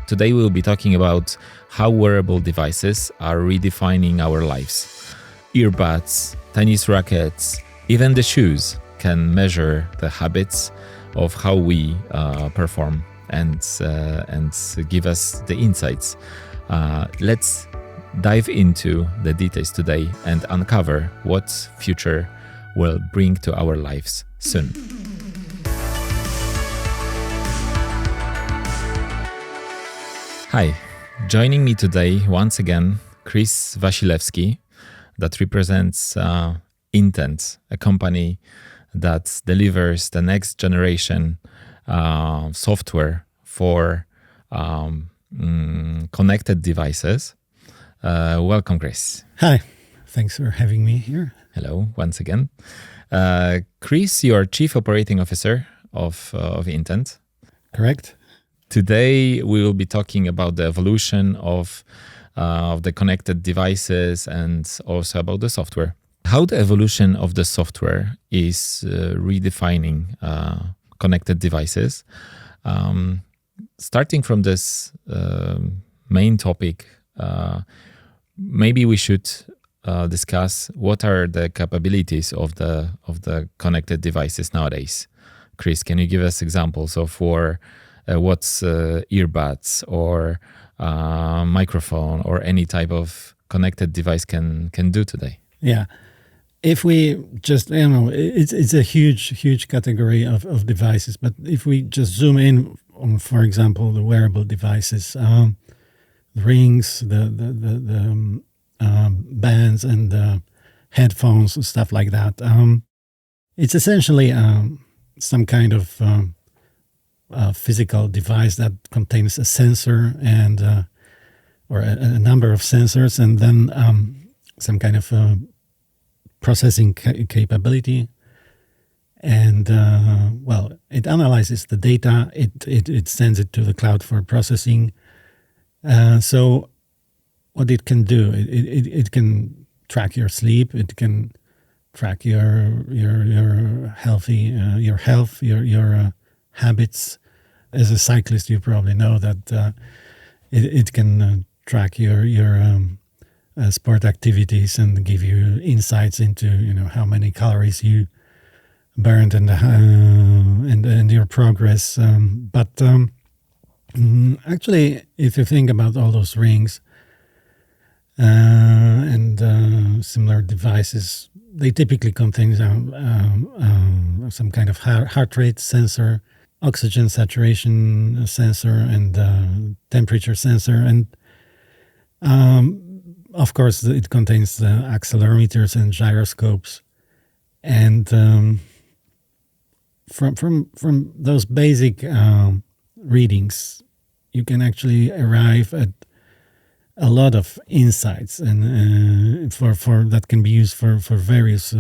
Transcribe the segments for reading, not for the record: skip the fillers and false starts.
Today we'll be talking about how wearable devices are redefining our lives. Earbuds, tennis rackets, even the shoes can measure the habits of how we perform and give us the insights. Let's dive into the details today and uncover what future will bring to our lives soon. Hi, joining me today once again, Chris Wasilewski, that represents Intent, a company that delivers the next generation software for connected devices. Welcome, Chris. Hi, thanks for having me here. Hello, once again. Chris, you are Chief Operating Officer of Intent. Correct. Today, we will be talking about the evolution of the connected devices and also about the software. How the evolution of the software is redefining connected devices. Starting from this main topic, maybe we should discuss what are the capabilities of the connected devices nowadays. Chris, can you give us examples of what's earbuds or microphone or any type of connected device can do today? Yeah. If we just, it's a huge category of devices, but if we just zoom in on, for example, the wearable devices, the rings, the bands and the headphones and stuff like that, it's essentially some kind of physical device that contains a sensor and or a number of sensors, and then some kind of processing capability. And it analyzes the data. It sends it to the cloud for processing. So what it can do, it can track your sleep. It can track your health, your habits. As a cyclist, you probably know that it can track your sport activities and give you insights into how many calories you burned and your progress. But actually, if you think about all those rings and similar devices, they typically contain some kind of heart rate sensor, oxygen saturation sensor, and temperature sensor. And of course, it contains accelerometers and gyroscopes. And from those basic readings, you can actually arrive at a lot of insights, and for that can be used for various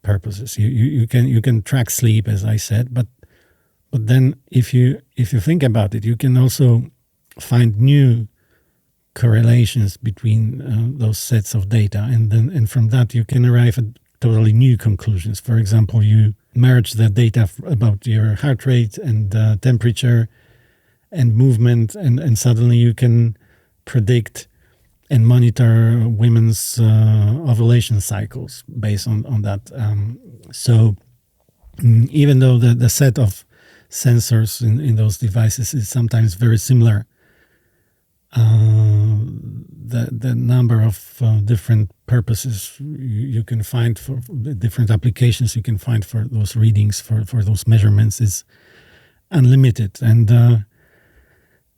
purposes. You can track sleep, as I said, but then if you think about it, you can also find new correlations between those sets of data, and from that you can arrive at totally new conclusions. For example, you merge the data about your heart rate and temperature and movement, and suddenly you can predict and monitor women's ovulation cycles based on that. So even though the set of sensors in those devices is sometimes very similar, the number of different purposes you can find for the different applications you can find for those readings, for those measurements, is unlimited.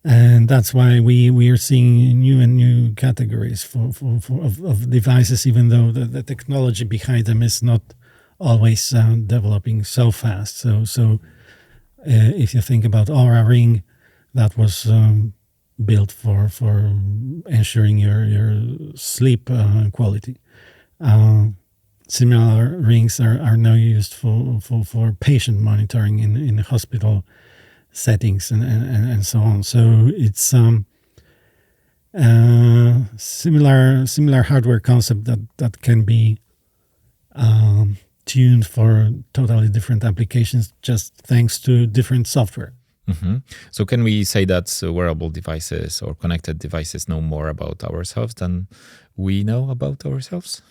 And that's why we are seeing new categories of devices, even though the technology behind them is not always developing so fast. So if you think about Aura Ring, that was built for ensuring your sleep quality. Similar rings are now used for patient monitoring in hospital settings and so on. So it's similar hardware concept that can be tuned for totally different applications just thanks to different software. So can we say that wearable devices or connected devices know more about ourselves than we know about ourselves?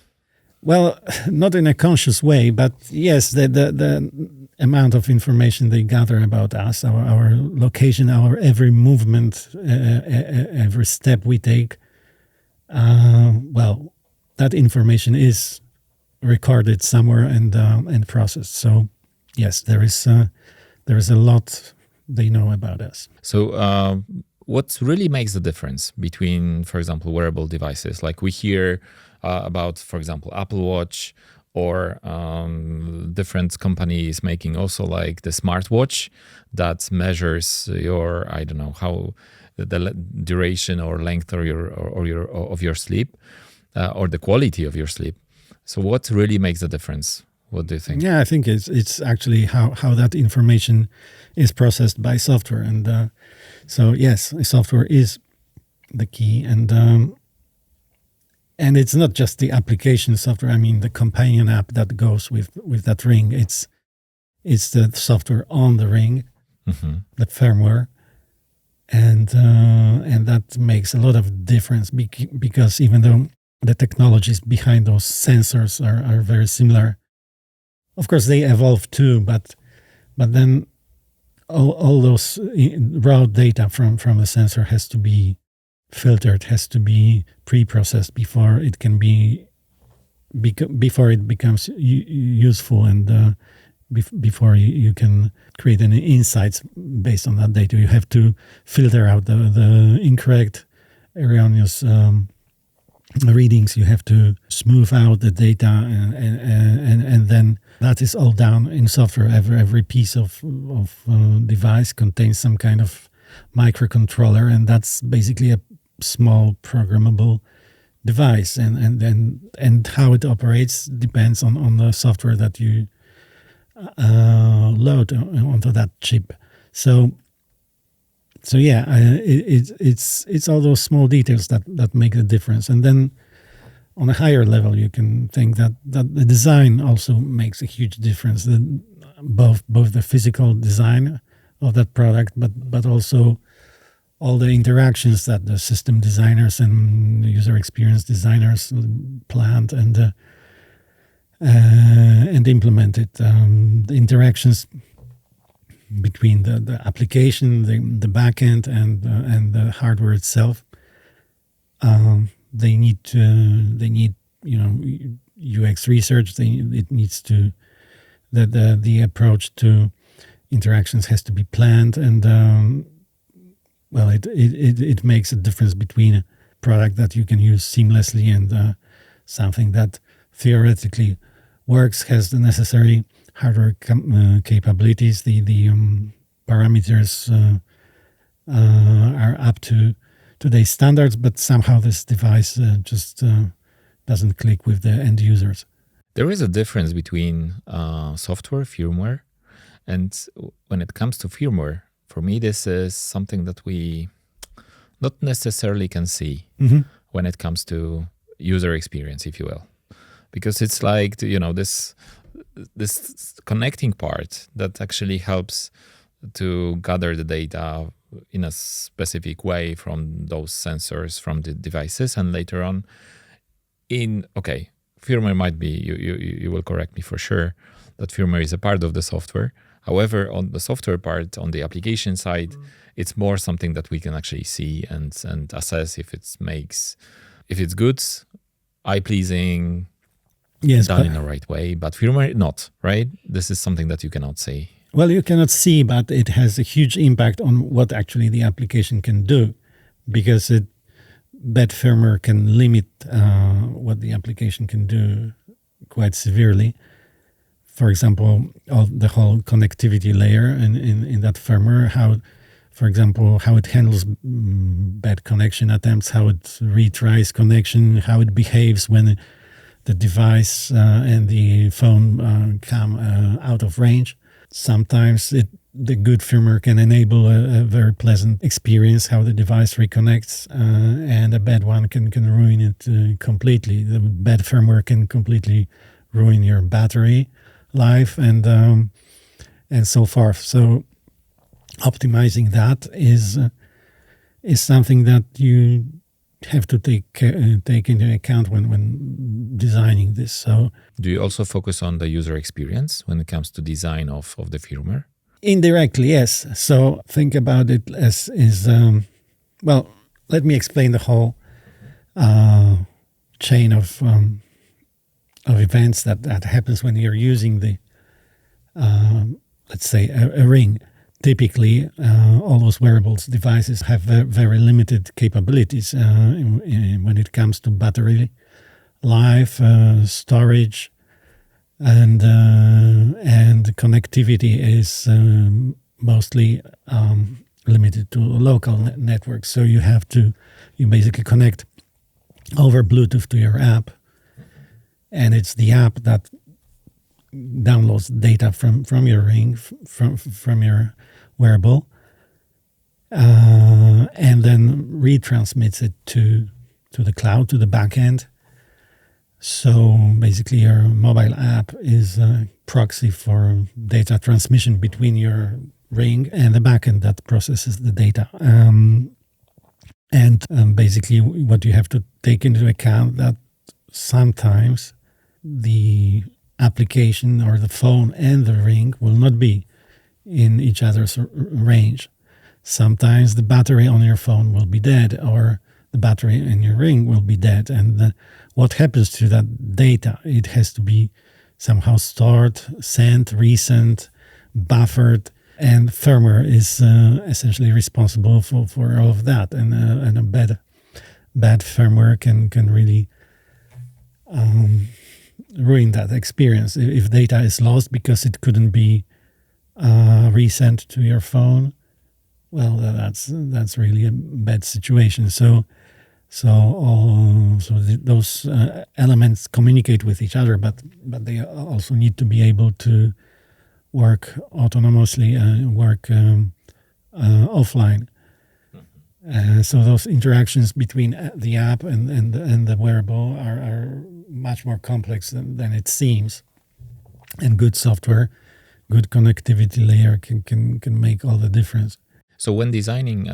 Well, not in a conscious way, but yes, the amount of information they gather about us, our location, our every movement, every step we take, well, that information is recorded somewhere and processed. So yes, there is a lot they know about us. So what really makes the difference between, for example, wearable devices? Like we hear about, for example, Apple Watch or different companies making also like the smartwatch that measures your, I don't know, how the duration or length or your sleep or the quality of your sleep. So what really makes the difference? What do you think? Yeah, I think it's actually how that information is processed by software, and so yes, software is the key, and it's not just the application software. I mean, the companion app that goes with that ring. It's the software on the ring, the firmware, and that makes a lot of difference because even though the technologies behind those sensors are very similar, of course they evolve too. But then all those raw data from the sensor has to be filtered, has to be pre-processed before it can before it becomes useful, and before you can create any insights based on that data. You have to filter out the incorrect, erroneous readings. You have to smooth out the data, and then that is all done in software. Every piece of device contains some kind of microcontroller, and that's basically a small programmable device, and how it operates depends on the software that you load onto that chip. So yeah, it's all those small details that make the difference. And then on a higher level, you can think that the design also makes a huge difference. Both the physical design of that product, but also all the interactions that the system designers and user experience designers planned and implemented. The interactions between the application, the backend, and the hardware itself. They need UX research. It needs to the approach to interactions has to be planned, and it makes a difference between a product that you can use seamlessly and something that theoretically works, has the necessary hardware capabilities. The parameters are up to today's standards, but somehow this device just doesn't click with the end users. There is a difference between software, firmware, and when it comes to firmware, for me, this is something that we not necessarily can see when it comes to user experience, if you will, because it's like this connecting part that actually helps to gather the data in a specific way from those sensors, from the devices, and later on firmware might be, you will correct me for sure, that firmware is a part of the software. However, on the software part, on the application side, it's more something that we can actually see and assess if it's good, eye-pleasing, done in the right way. But firmware, not, right? This is something that you cannot see. Well, you cannot see, but it has a huge impact on what actually the application can do, because bad firmware can limit what the application can do quite severely. For example, the whole connectivity layer in that firmware, how it handles bad connection attempts, how it retries connection, how it behaves when the device and the phone come out of range. Sometimes the good firmware can enable a very pleasant experience, how the device reconnects, and a bad one can ruin it completely. The bad firmware can completely ruin your battery life and so forth. So optimizing that is something that you have to take into account when designing this. So, do you also focus on the user experience when it comes to design of the firmware? Indirectly, yes. So think about it as well. Let me explain the whole chain of events that happens when you're using the let's say a ring. Typically, all those wearables devices have very limited capabilities when it comes to battery life, storage, and connectivity is mostly limited to local networks. So you basically connect over Bluetooth to your app, and it's the app that downloads data from your ring, from your wearable, and then retransmits it to the cloud, to the backend. So basically, your mobile app is a proxy for data transmission between your ring and the backend that processes the data. Basically, what you have to take into account that sometimes the application or the phone and the ring will not be in each other's range. Sometimes the battery on your phone will be dead, or the battery in your ring will be dead. And what happens to that data? It has to be somehow stored, sent, resent, buffered, and firmware is essentially responsible for all of that. And a bad firmware can really ruin that experience. If data is lost because it couldn't be resent to your phone, well, that's really a bad situation. So those elements communicate with each other, but they also need to be able to work autonomously and work offline. So those interactions between the app and the wearable are much more complex than it seems. And good software, good connectivity layer can make all the difference. So when designing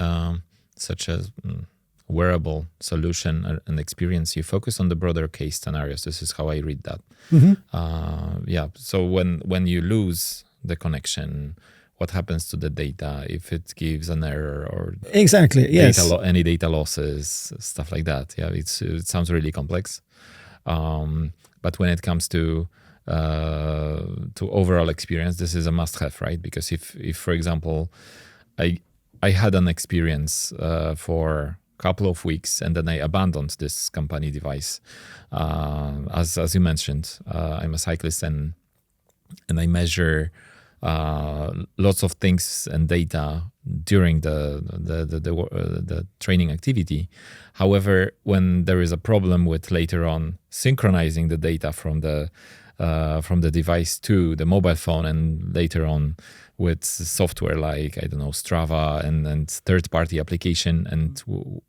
such a wearable solution and experience, you focus on the broader case scenarios. This is how I read that. Mm-hmm. So when you lose the connection, what happens to the data if it gives an error or exactly yes any data losses, stuff like that? Yeah, it sounds really complex. But when it comes to overall experience, this is a must-have, right? Because if for example, I had an experience for a couple of weeks and then I abandoned this company device. As you mentioned, I'm a cyclist and I measure lots of things and data during the training activity. However, when there is a problem with later on synchronizing the data from the device to the mobile phone, and later on with software like, I don't know, Strava and third-party application, and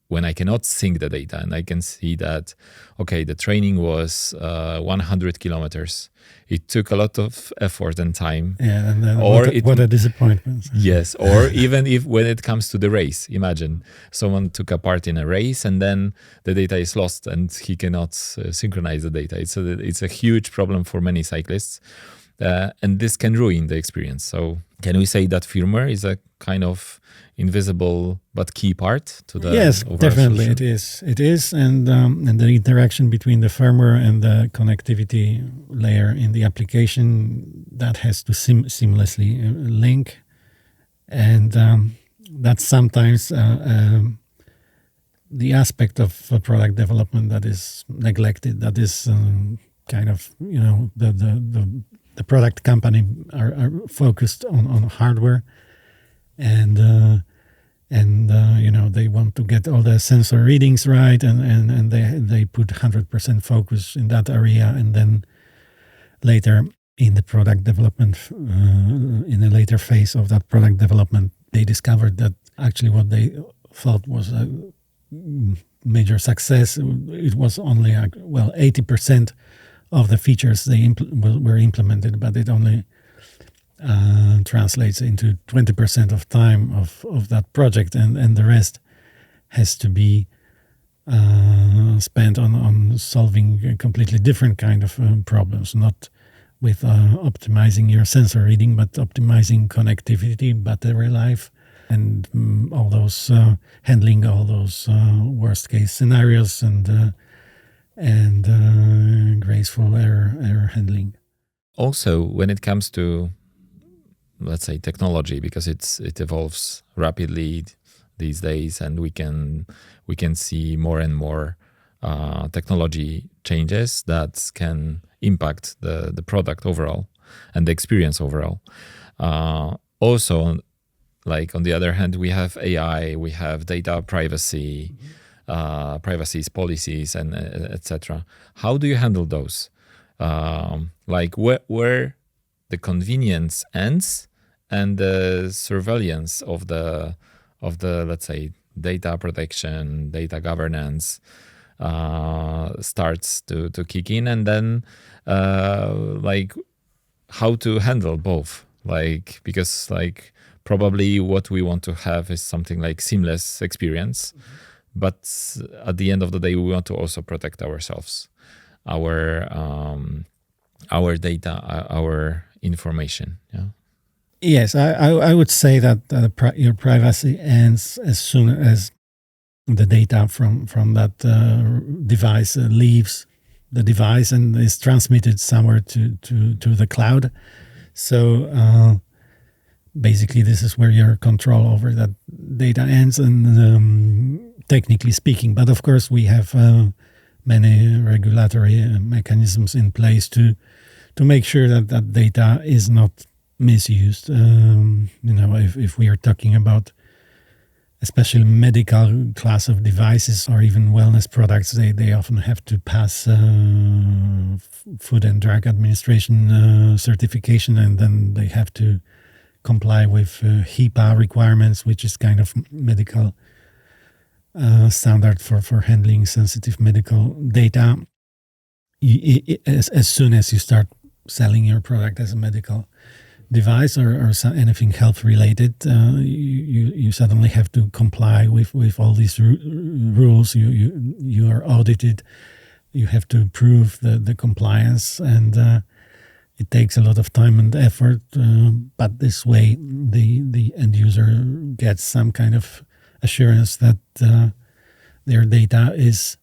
when I cannot sync the data and I can see that, okay, the training was 100 kilometers. It took a lot of effort and time. Yeah, and then what a disappointment. Yes, or even if when it comes to the race, imagine someone took a part in a race and then the data is lost and he cannot synchronize the data. It's a huge problem for many cyclists, and this can ruin the experience. So can we say that firmware is a kind of invisible but key part to the yes, definitely solution? it is, and the interaction between the firmware and the connectivity layer in the application, that has to seamlessly link, and that's sometimes the aspect of product development that is neglected. That is kind of, the product company are focused on hardware, and they want to get all the sensor readings right, and they put 100% focus in that area, and then later in the product development, in a later phase of that product development, they discovered that actually what they thought was a major success, it was only 80% of the features were implemented, but it only translates into 20% of time of that project, and the rest has to be spent on solving a completely different kind of problems, not with optimizing your sensor reading, but optimizing connectivity, battery life, and all those handling all those worst case scenarios and graceful error handling. Also, when it comes to, let's say, technology, because it evolves rapidly these days, and we can see more and more technology changes that can impact the product overall and the experience overall. Also, like on the other hand, we have AI, we have data privacy, privacy policies, and etc. How do you handle those? Like where the convenience ends and the surveillance of the let's say data protection, data governance starts to kick in, and then like how to handle both, like because like probably what we want to have is something like seamless experience, but at the end of the day we want to also protect ourselves, our data, our information. Yeah. Yes, I would say that your privacy ends as soon as the data from that device leaves the device and is transmitted somewhere to the cloud. So basically, this is where your control over that data ends, and technically speaking. But of course, we have many regulatory mechanisms in place to make sure that that data is not misused. If we are talking about especially medical class of devices or even wellness products, they often have to pass Food and Drug Administration certification, and then they have to comply with HIPAA requirements, which is kind of medical standard for handling sensitive medical data. As soon as you start selling your product as a medical device or anything health related, you suddenly have to comply with all these rules. You are audited. You have to prove the compliance, and it takes a lot of time and effort. But this way, the end user gets some kind of assurance that their data is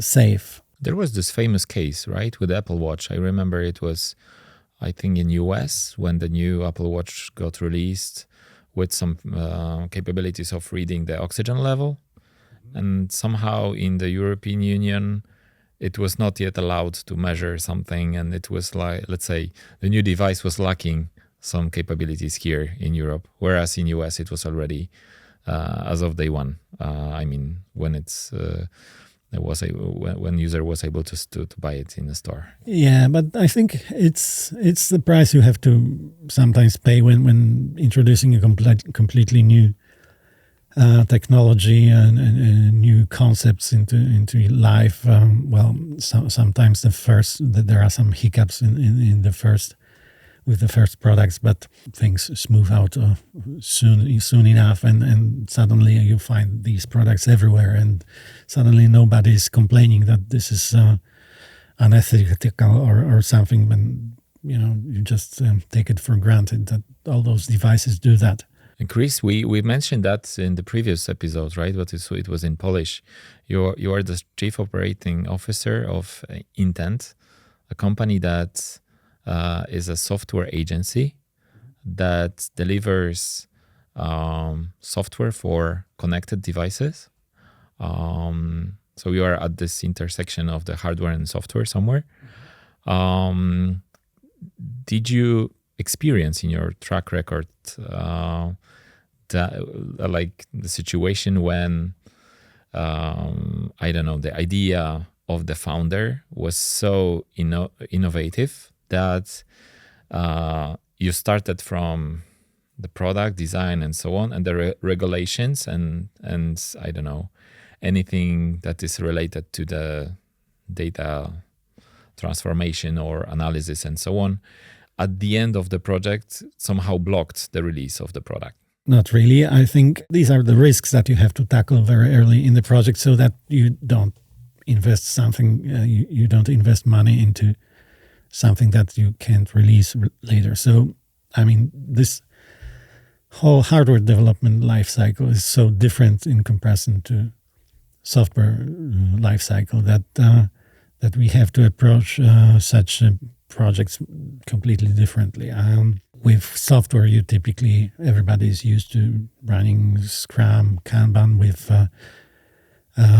safe. There was this famous case, right, with Apple Watch. I remember it was, I think, in US when the new Apple Watch got released with some capabilities of reading the oxygen level. And somehow in the European Union, it was not yet allowed to measure something. And it was like, let's say, the new device was lacking some capabilities here in Europe, whereas in US it was already as of day one. I mean, when when user was able to buy it in the store. Yeah, but I think it's the price you have to sometimes pay when introducing a completely new technology and new concepts into life. Sometimes there are some hiccups in the first with the first products, but things smooth out soon enough, and suddenly you find these products everywhere, and suddenly nobody's complaining that this is unethical or something. And you just take it for granted that all those devices do that. And Chris, we mentioned that in the previous episode, right? But it was in Polish. You are the chief operating officer of Intent, a company that is a software agency that delivers software for connected devices. So you are at this intersection of the hardware and software somewhere. Did you experience in your track record like the situation when I don't know, the idea of the founder was so innovative that you started from the product design and so on, and the regulations and I don't know, anything that is related to the data transformation or analysis and so on, at the end of the project somehow blocked the release of the product? Not really. I think these are the risks that you have to tackle very early in the project so that you don't invest something, you don't invest money into something that you can't release later. So, I mean, this whole hardware development life cycle is so different in comparison to software life cycle that we have to approach such projects completely differently. With software, you typically, everybody is used to running Scrum, Kanban with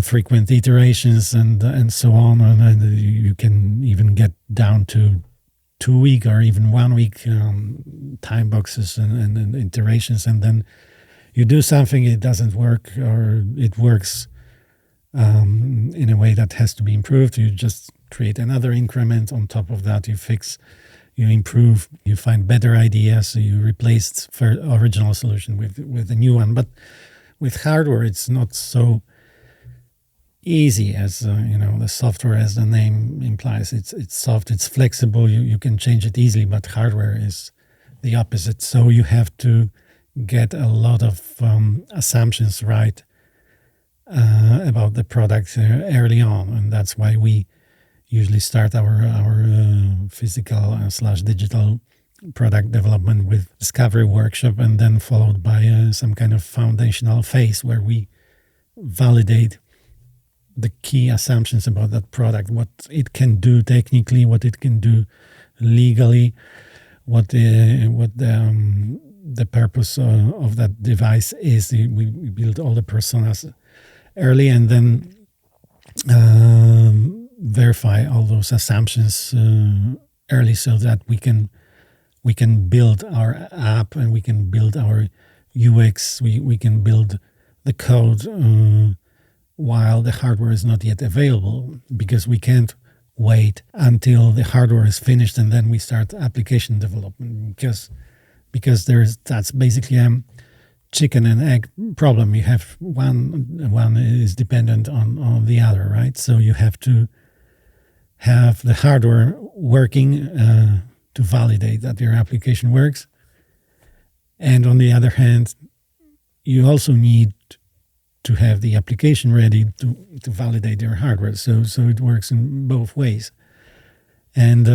frequent iterations and so on, and you can even get down to 2-week or even 1-week time boxes and iterations, and then you do something, it doesn't work, or it works in a way that has to be improved. You just create another increment on top of that. You fix, you improve, you find better ideas. So you replace the original solution with a new one. But with hardware, it's not so easy as the software, as the name implies. It's soft, it's flexible. You can change it easily. But hardware is the opposite. So you have to get a lot of assumptions right about the product early on, and that's why we usually start our physical / digital product development with discovery workshop, and then followed by some kind of foundational phase where we validate the key assumptions about that product, what it can do technically, what it can do legally, what the purpose of that device is. We build all the personas early, and then verify all those assumptions early, so that we can build our app and we can build our UX. We can build the code while the hardware is not yet available, because we can't wait until the hardware is finished and then we start application development, because that's basically a chicken and egg problem. You have one is dependent on the other, right? So you have to have the hardware working to validate that your application works, and on the other hand, you also need to have the application ready to validate your hardware. So it works in both ways, and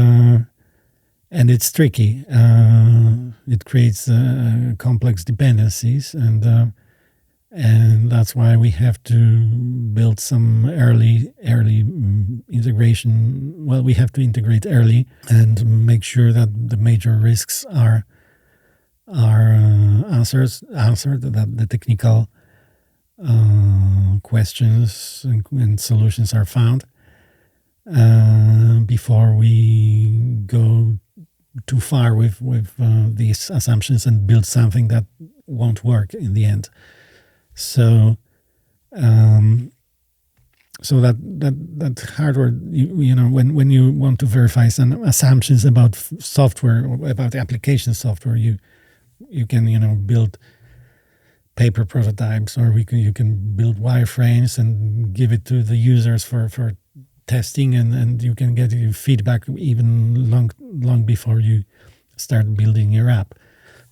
it's tricky. It creates complex dependencies, and that's why we have to build some early integration. Well, we have to integrate early and make sure that the major risks are answered, that the technical questions and solutions are found before we go too far with these assumptions and build something that won't work in the end. So that hardware, when you want to verify some assumptions about software, about application software, you can build paper prototypes, or you can build wireframes and give it to the users for testing, and you can get your feedback even long before you start building your app.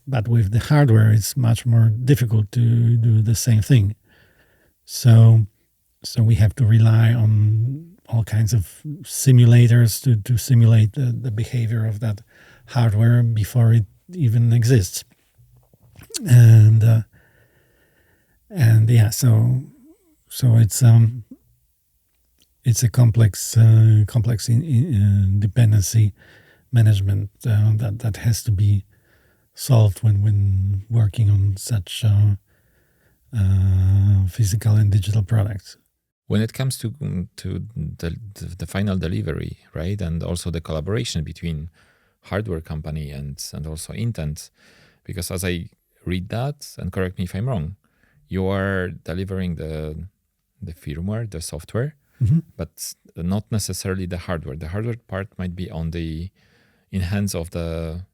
But with the hardware, it's much more difficult to do the same thing. So we have to rely on all kinds of simulators to simulate the behavior of that hardware before it even exists. And yeah, so it's a complex dependency management that has to be solved when working on such physical and digital products. When it comes to the final delivery, right, and also the collaboration between hardware company and also Intent, because as I read that, and correct me if I'm wrong, you are delivering the firmware, the software, but not necessarily the hardware. The hardware part might be in hands of the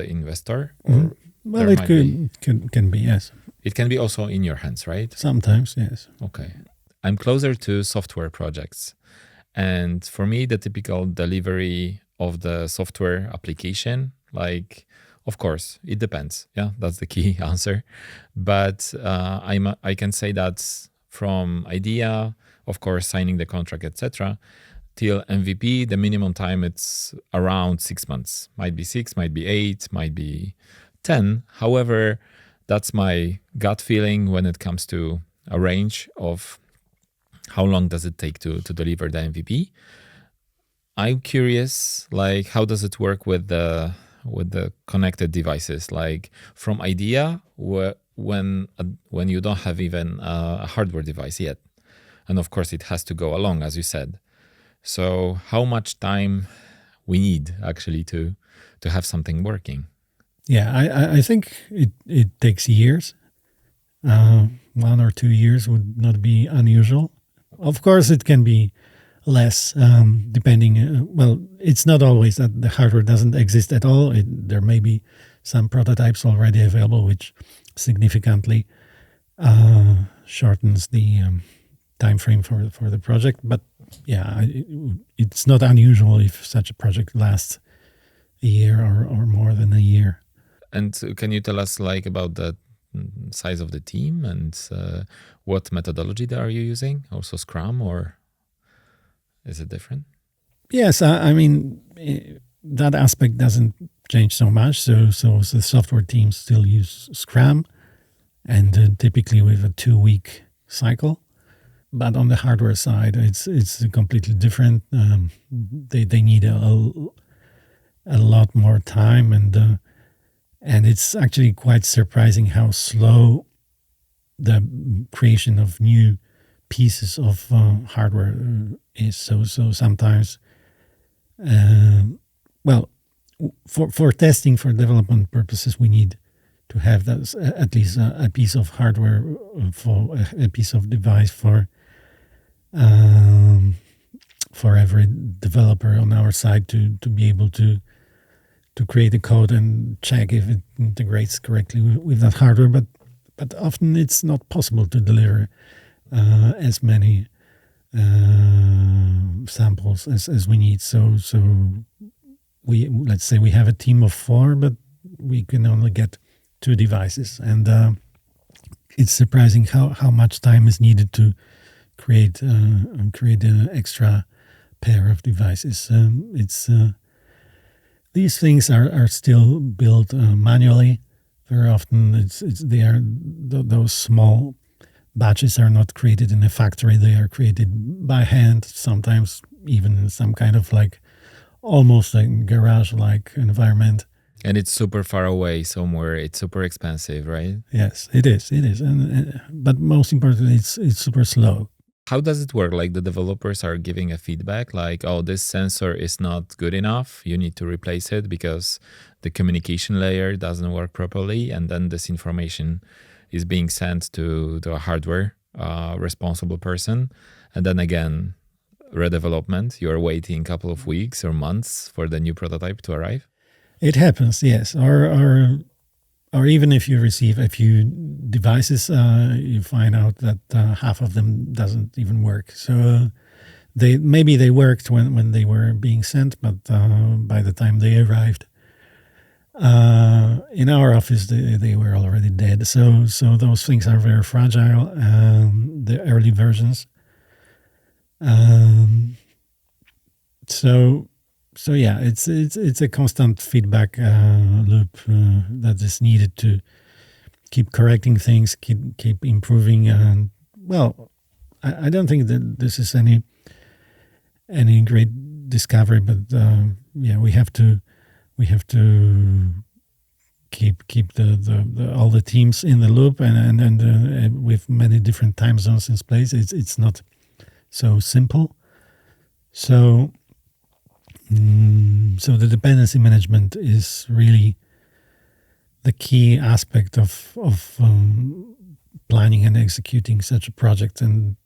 investor. Or well, it can be, yes. It can be also in your hands, right? Sometimes, yes. Okay. I'm closer to software projects. And for me, the typical delivery of the software application Like, of course, it depends. Yeah, that's the key answer. But I can say that from idea, of course, signing the contract, etc., till MVP, the minimum time it's around 6 months. Might be 6, might be 8, might be 10. However, that's my gut feeling when it comes to a range of how long does it take to deliver the MVP. I'm curious, like, how does it work with the connected devices? Like, from idea, when you don't have even a hardware device yet, and of course it has to go along, as you said. So, how much time we need actually to have something working? Yeah, I think it takes years. 1 or 2 years would not be unusual. Of course, it can be less, depending. Well, it's not always that the hardware doesn't exist at all. There may be some prototypes already available, which significantly shortens the time frame for the project. But yeah, it's not unusual if such a project lasts a year or more than a year. And can you tell us like about the size of the team and what methodology are you using? Also Scrum, or is it different? Yes, I mean that aspect doesn't change so much. So the software teams still use Scrum, and typically with a 2-week cycle. But on the hardware side, it's completely different. They need a lot more time, and it's actually quite surprising how slow the creation of new pieces of hardware is. So sometimes, for testing, for development purposes, we need to have that, at least a piece of hardware, for a piece of device for every developer on our side to be able to create a code and check if it integrates correctly with that hardware. But often it's not possible to deliver as many samples as we need. So let's say we have a team of 4, but we can only get 2 devices, and it's surprising how much time is needed to create an extra pair of devices. These things are still built manually. Very often, those small batches are not created in a factory. They are created by hand. Sometimes even in some kind of like almost like garage-like environment. And it's super far away somewhere. It's super expensive, right? Yes, it is. It is, but most importantly, it's super slow. How does it work? Like the developers are giving a feedback like, oh, this sensor is not good enough. You need to replace it because the communication layer doesn't work properly. And then this information is being sent to a hardware responsible person. And then again, redevelopment, you're waiting a couple of weeks or months for the new prototype to arrive. It happens, yes. Or even if you receive a few devices, you find out that half of them doesn't even work. So maybe they worked when they were being sent, but by the time they arrived in our office, they were already dead. So those things are very fragile. The early versions. So yeah, it's a constant feedback loop that is needed to keep correcting things, keep improving. And well, I don't think that this is any great discovery, but yeah, we have to keep the all the teams in the loop, and with many different time zones in place, it's not so simple. So the dependency management is really the key aspect of planning and executing such a project. And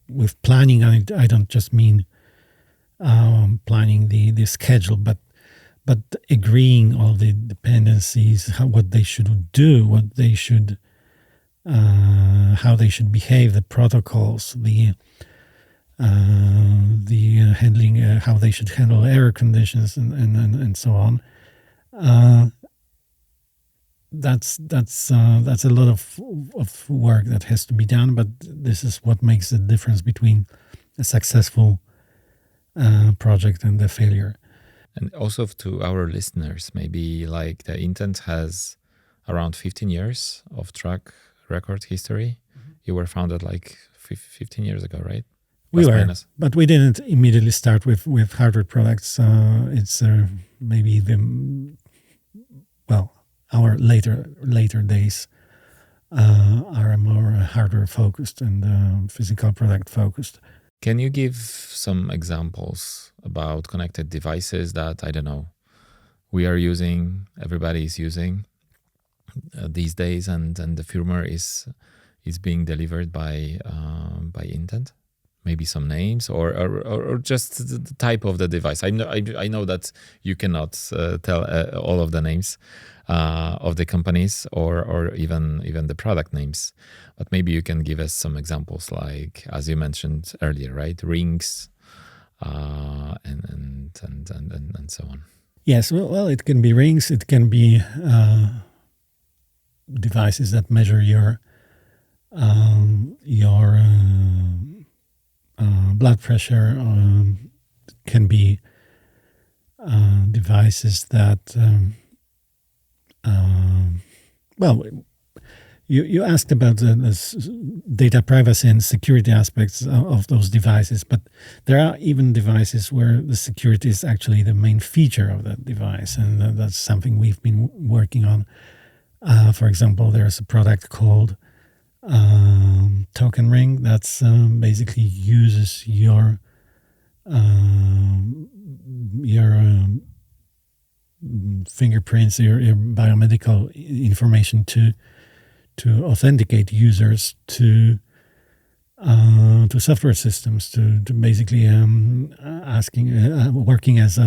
with planning, I don't just mean planning the schedule, but agreeing all the dependencies, what they should do, what they should, how they should behave, the protocols, the handling, how they should handle error conditions, and so on. Uh, that's a lot of work that has to be done, but this is what makes the difference between a successful project and the failure. And also to our listeners, maybe like the Intent has around 15 years of track record history. You were founded like 15 years ago, right? We Plus were, minus. but we didn't immediately start with hardware products. It's maybe our later days are more hardware focused and physical product focused. Can you give some examples about connected devices that, I don't know, we are using, everybody is using these days, and the firmware is being delivered by Intent? Maybe some names or just the type of the device. I know that you cannot tell all of the names of the companies or even the product names, but maybe you can give us some examples, like as you mentioned earlier, right? Rings and so on. Yes, well, it can be rings. It can be devices that measure your blood pressure. Can be devices that you asked about the data privacy and security aspects of those devices, but there are even devices where the security is actually the main feature of that device, and that's something we've been working on. For example, there's a product called Token Ring that's basically uses your fingerprints, your biomedical information to authenticate users to software systems, to basically working as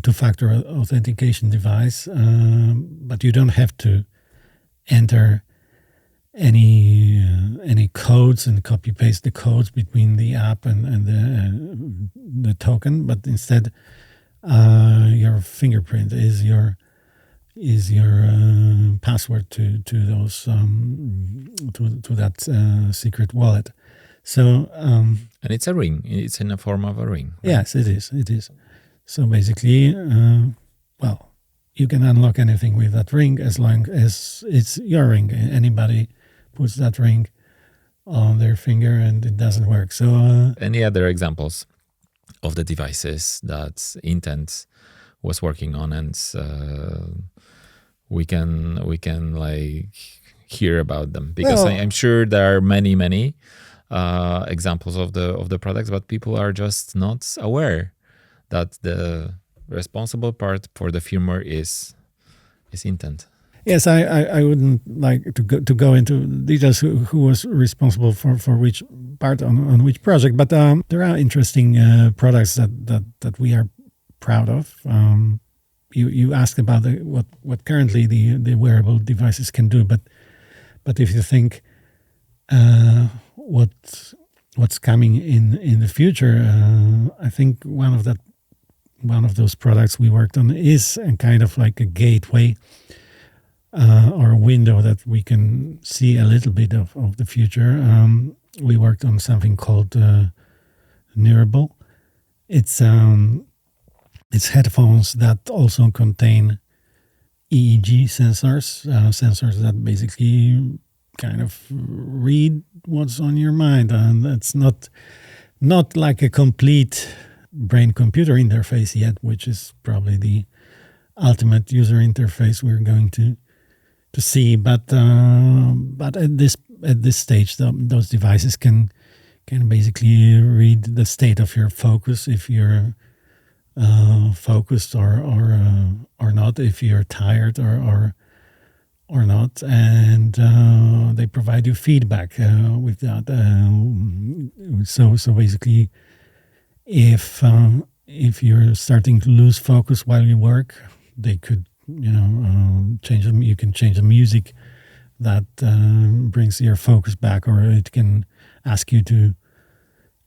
two-factor authentication device, but you don't have to enter any codes and copy paste the codes between the app and the token, but instead your fingerprint is your password to those to that secret wallet. So and it's a ring. It's in the form of a ring. Right? Yes, it is. So basically, you can unlock anything with that ring as long as it's your ring. Anybody puts that ring on their finger and it doesn't work. So any other examples of the devices that Intent was working on, and we can like hear about them, because I'm sure there are many examples of the products, but people are just not aware that the responsible part for the firmware is Intent. Yes, I wouldn't like to go into details who was responsible for which part on which project, but there are interesting products that we are proud of. You asked about what currently the wearable devices can do, but if you think what's coming in the future, I think one of those products we worked on is a kind of like a gateway or a window that we can see a little bit of the future. We worked on something called Neurable. It's headphones that also contain EEG sensors that basically kind of read what's on your mind, and it's not like a complete brain-computer interface yet, which is probably the ultimate user interface we're going to see. But at this stage, those devices can basically read the state of your focus, if you're focused or not, if you're tired or not, and they provide you feedback with that. So basically, if you're starting to lose focus while you work, they could change them. You can change the music that brings your focus back, or it can ask you to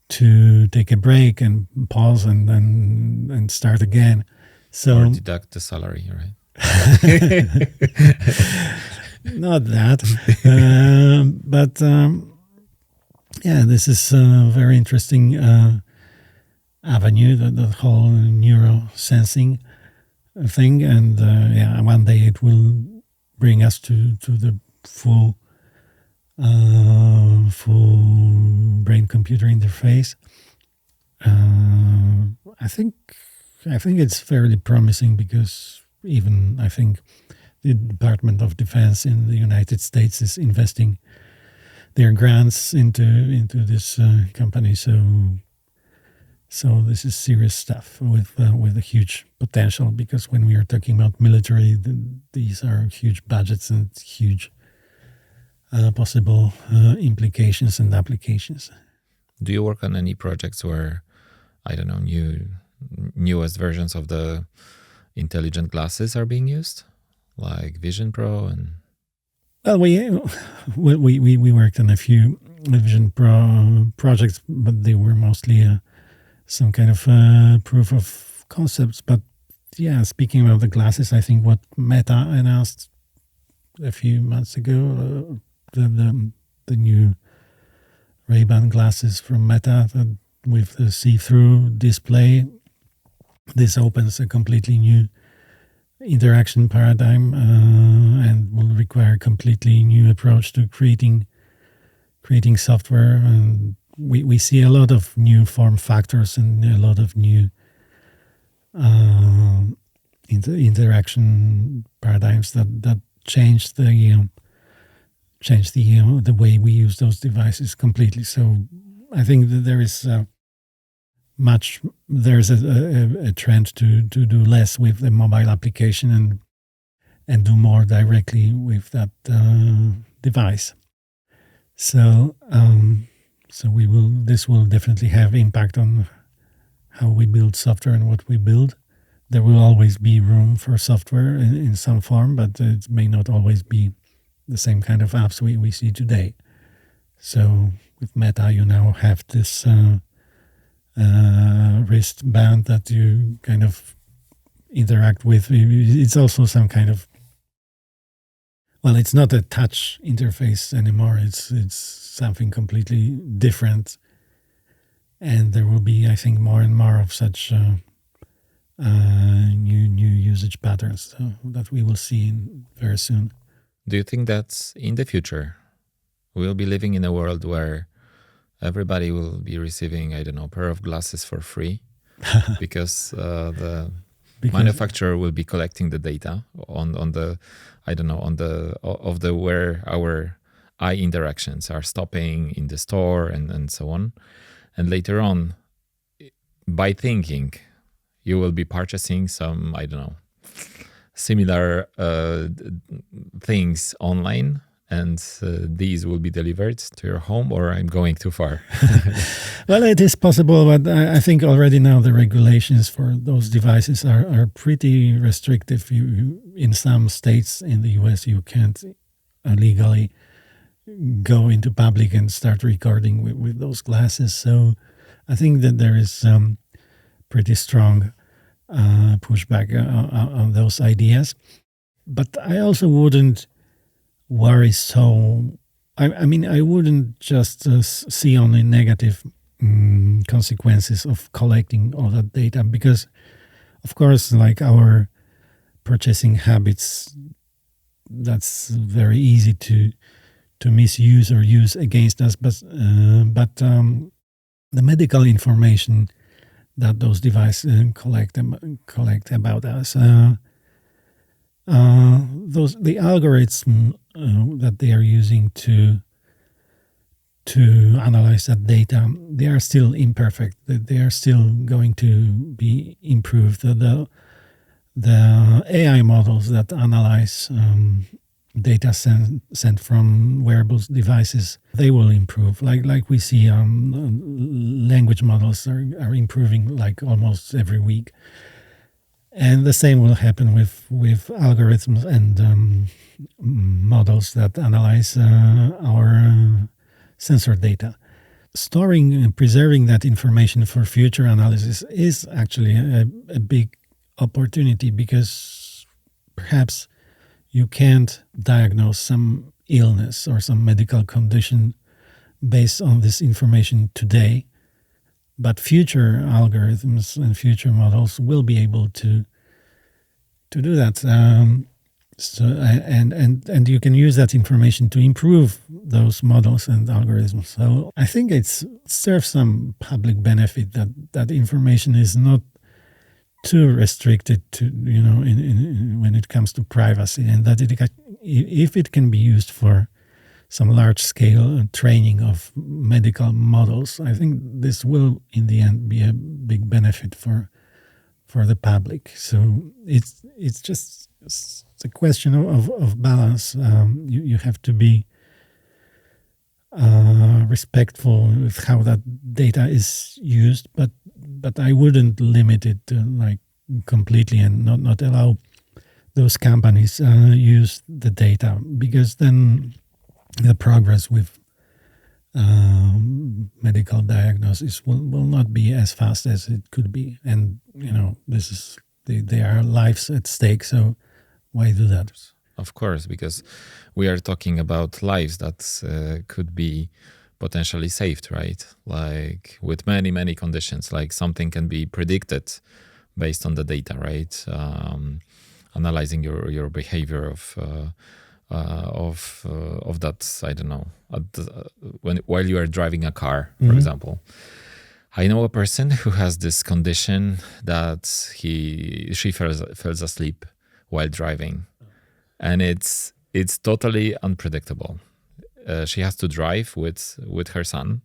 to take a break and pause and start again. So or deduct the salary, right? not that, but yeah, this is a very interesting avenue, the whole neuro sensing thing, and yeah, one day it will bring us to the full brain computer interface. I think it's fairly promising, because even I think the Department of Defense in the United States is investing their grants into this company. So this is serious stuff with a huge potential, because when we are talking about military, these are huge budgets and huge possible implications and applications. Do you work on any projects where, I don't know, newest versions of the intelligent glasses are being used, like Vision Pro? And well, we worked on a few Vision Pro projects, but they were mostly some kind of proof of concepts. But yeah, speaking of the glasses, I think what Meta announced a few months ago, the new Ray-Ban glasses from Meta with the see-through display, this opens a completely new interaction paradigm and will require a completely new approach to creating software. And we see a lot of new form factors and a lot of new interaction paradigms that change the way we use those devices completely. So I think that there is there's a trend to do less with the mobile application and do more directly with that device. So this will definitely have impact on how we build software and what we build. There will always be room for software in some form, but it may not always be the same kind of apps we see today. So with Meta, you now have this wristband that you kind of interact with. It's also some kind of, well, it's not a touch interface anymore. It's something completely different, and there will be, I think, more and more of such new usage patterns that we will see very soon. Do you think that in the future we'll be living in a world where everybody will be receiving, I don't know, a pair of glasses for free because the manufacturer will be collecting the data on the, I don't know, of the where our eye interactions are stopping in the store and so on. And later on, by thinking, you will be purchasing some, I don't know, similar things online, and these will be delivered to your home, or I'm going too far? Well, it is possible, but I think already now the regulations for those devices are pretty restrictive. In some states in the US, you can't legally go into public and start recording with those glasses. So I think that there is pretty strong pushback on those ideas. But I also wouldn't worry so. I mean, I wouldn't just see only negative consequences of collecting all that data, because, of course, like our purchasing habits, that's very easy to misuse or use against us. But the medical information that those devices collect about us, the algorithms that they are using to analyze that data, they are still imperfect. They are still going to be improved. The AI models that analyze data sent from wearables devices, they will improve. Like we see, language models are improving like almost every week. And the same will happen with algorithms and models that analyze our sensor data. storing and preserving that information for future analysis is actually a big opportunity, because perhaps you can't diagnose some illness or some medical condition based on this information today, but future algorithms and future models will be able to do that. And you can use that information to improve those models and algorithms. So I think it serves some public benefit that information is not too restricted to, when it comes to privacy, and that if it can be used for some large scale training of medical models, I think this will in the end be a big benefit for the public. So it's just a question of balance. You have to be respectful with how that data is used, but I wouldn't limit it like completely and not allow those companies use the data, because then the progress with medical diagnosis will not be as fast as it could be. And this is there are lives at stake, so why do that? Of course, because we are talking about lives that could be potentially saved, right? Like with many conditions, like something can be predicted based on the data, right? Analyzing your behavior of that, I don't know, while you are driving a car, for example. I know a person who has this condition that she falls asleep while driving, and it's totally unpredictable. She has to drive with her son,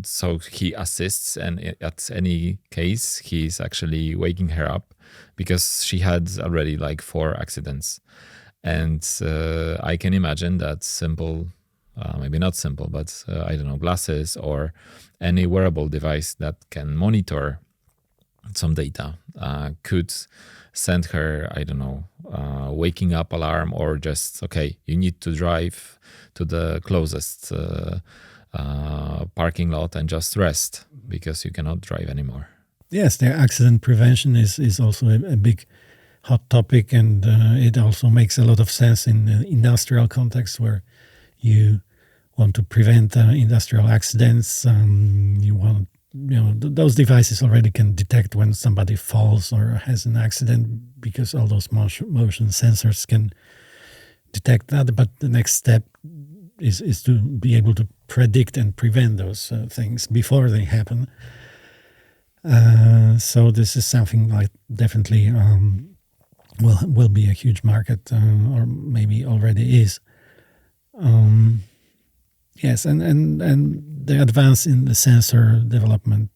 so he assists, and at any case, he's actually waking her up because she had already like 4 accidents. And I can imagine that simple, maybe not simple, but I don't know, glasses or any wearable device that can monitor some data could send her, I don't know, waking up alarm, or just, okay, you need to drive to the closest parking lot and just rest because you cannot drive anymore. Yes, the accident prevention is also a big hot topic, and it also makes a lot of sense in the industrial context where you want to prevent industrial accidents. You want, those devices already can detect when somebody falls or has an accident, because all those motion sensors can detect that. But the next step is to be able to predict and prevent those things before they happen. So this is something like definitely will be a huge market, or maybe already is. Yes, and the advance in the sensor development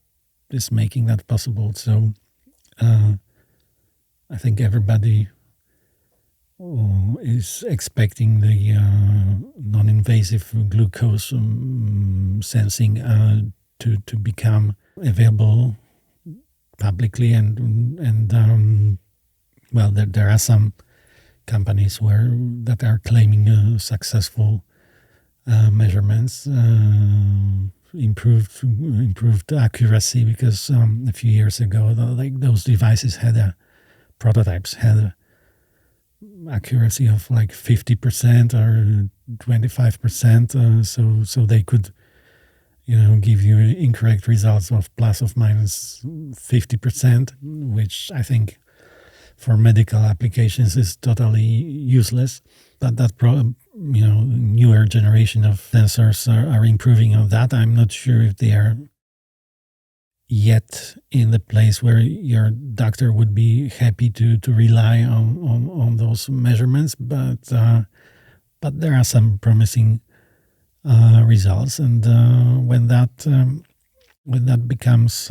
is making that possible. So I think everybody is expecting the non-invasive glucose sensing to become available publicly, and well, there are some companies that are claiming successful measurements, improved accuracy, because a few years ago, those devices prototypes had accuracy of like 50% or 25%, so they could give you incorrect results of plus or minus 50%, which I think for medical applications is totally useless. But that newer generation of sensors are improving on that. I'm not sure if they are yet in the place where your doctor would be happy to rely on those measurements, but there are some promising results, and when that becomes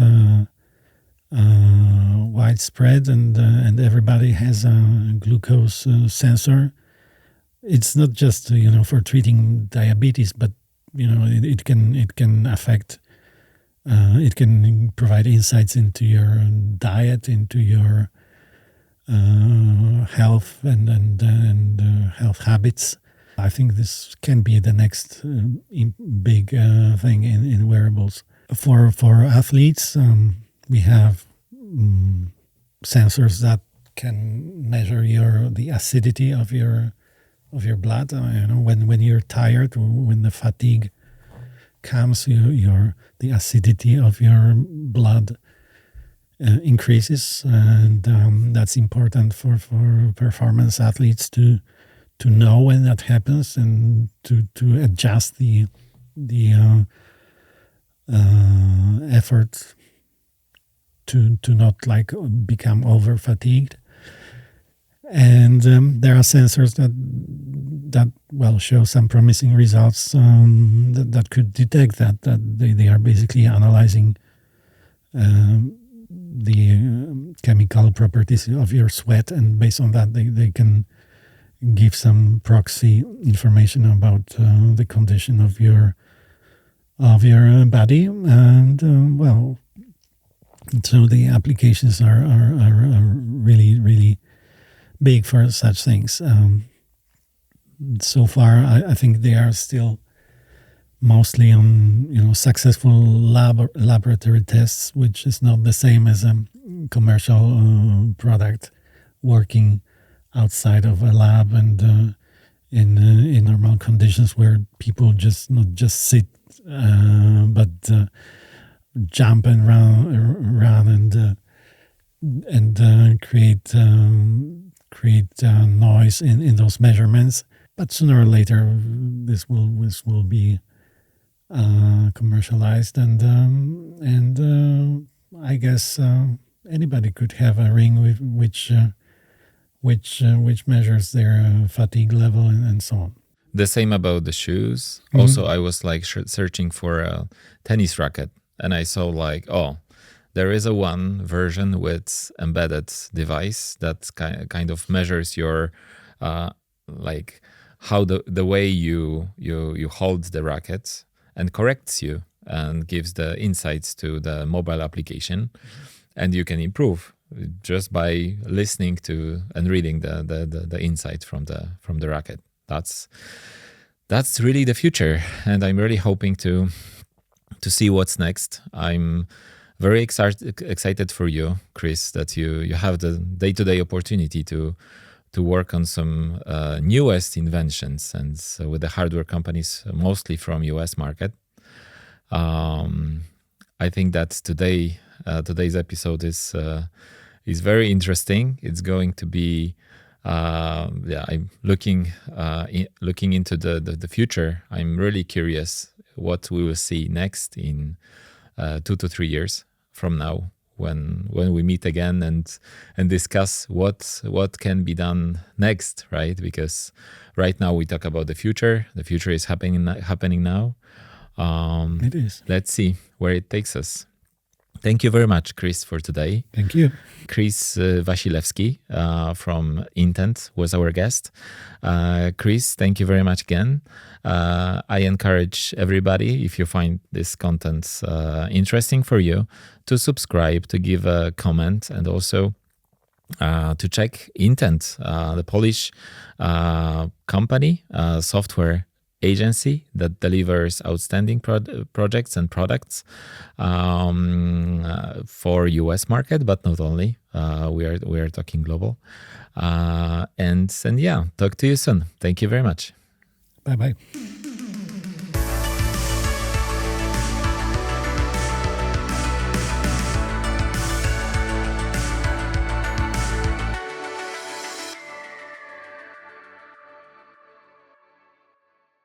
widespread, and everybody has a glucose sensor, it's not just for treating diabetes, but it can affect. It can provide insights into your diet, into your health and health habits. I think this can be the next big thing in wearables. For athletes, we have sensors that can measure the acidity of your blood. When you're tired, when the fatigue comes, the acidity of your blood increases, and that's important for performance athletes to know when that happens and to adjust the effort to not become over fatigued. And there are sensors that show some promising results that could detect that they are basically analyzing the chemical properties of your sweat, and based on that they can give some proxy information about the condition of your body. And so the applications are really, really big for such things. So far, I think they are still mostly on successful laboratory tests, which is not the same as a commercial product working outside of a lab and in normal conditions where people not just sit but jump and run and create noise in those measurements. But sooner or later, this will be commercialized, and I guess anybody could have a ring with which measures their fatigue level and so on. The same about the shoes. Mm-hmm. Also, I was searching for a tennis racket, and I saw there is a one version with embedded device that kind of measures your how the way you hold the racket and corrects you and gives the insights to the mobile application, and you can improve just by listening to and reading the insight from the racket. That's really the future, and I'm really hoping to see what's next. I'm very excited for you, Chris, that you have the day-to-day opportunity to work on some newest inventions, and so with the hardware companies, mostly from US market. I think that today's episode is very interesting. It's going to be I'm looking into the future. I'm really curious what we will see next in 2 to 3 years from now, when we meet again and discuss what can be done next, right? Because right now we talk about the future. The future is happening now. It is. Let's see where it takes us. Thank you very much, Chris, for today. Thank you. Chris Wasilewski from Intent was our guest. Chris, thank you very much again. I encourage everybody, if you find this content interesting for you, to subscribe, to give a comment, and also to check Intent, the Polish company, software agency that delivers outstanding projects and products for US market, but not only. We are talking global. And yeah, talk to you soon. Thank you very much. Bye-bye.